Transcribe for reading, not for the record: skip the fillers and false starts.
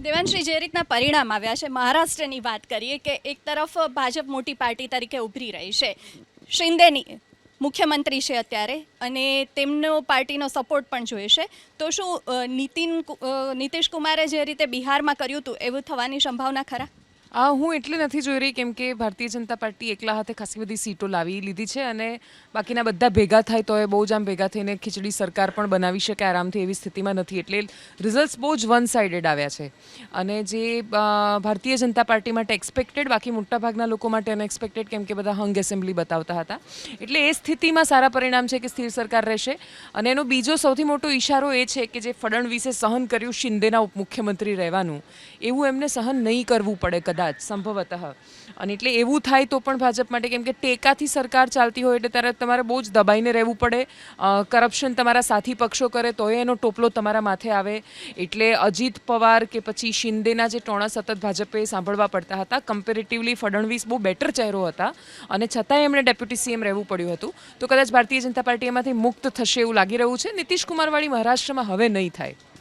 દેવાંશી, જે રીતના પરિણામ આવ્યા છે, મહારાષ્ટ્રની વાત કરીએ કે એક તરફ ભાજપ મોટી પાર્ટી તરીકે ઉભરી રહી છે, શિંદેની મુખ્યમંત્રી છે અત્યારે, અને તેમનો પાર્ટીનો સપોર્ટ પણ જોઈશે, તો શું નીતિશ કુમારે જે રીતે બિહારમાં કર્યું હતું એવું થવાની સંભાવના ખરા? હું એટલે નથી જોઈ રહી કેમ કે ભારતીય જનતા પાર્ટી એકલા હાથે ખાસી બધી સીટો લાવી લીધી છે અને બાકીના બધા ભેગા થાય તો એ બહુ જ આમ ભેગા થઈને ખીચડી સરકાર પણ બનાવી શકે આરામથી એવી સ્થિતિમાં નથી. એટલે રિઝલ્ટ્સ બહુ જ વન સાઇડેડ આવ્યા છે અને જે ભારતીય જનતા પાર્ટી માટે એક્સપેક્ટેડ, બાકી મોટાભાગના લોકો માટે અનએક્સપેક્ટેડ, કેમ કે બધા હંગ એસેમ્બલી બતાવતા હતા. એટલે એ સ્થિતિમાં સારા પરિણામ છે કે સ્થિર સરકાર રહેશે. અને એનો બીજો સૌથી મોટો ઇશારો એ છે કે જે ફડણવીસે સહન કર્યું શિંદેના ઉપમુખ્યમંત્રી રહેવાનું, એવું એમને સહન નહીં કરવું પડે કદાચ સંભવતઃ. અને એટલે એવું થાય તો પણ ભાજપ માટે, કેમ કે ટેકાથી સરકાર ચાલતી હોય એટલે ત્યારે તમારે બહુ જ દબાઈને રહેવું પડે. કરપ્શન તમારા સાથી પક્ષો કરે તોય એનો ટોપલો તમારા માથે આવે. એટલે અજીત પવાર કે પછી શિંદેના જે ટોણા સતત ભાજપે સાંભળવા પડતા હતા. કમ્પેરેટિવલી ફડણવીસ બહુ બેટર ચહેરો હતા અને છતાંય એમણે ડેપ્યુટી સીએમ રહેવું પડ્યું હતું. તો કદાચ ભારતીય જનતા પાર્ટી એમાંથી મુક્ત થશે એવું લાગી રહ્યું છે. નીતિશ કુમારવાળી મહારાષ્ટ્રમાં હવે નહીં થાય.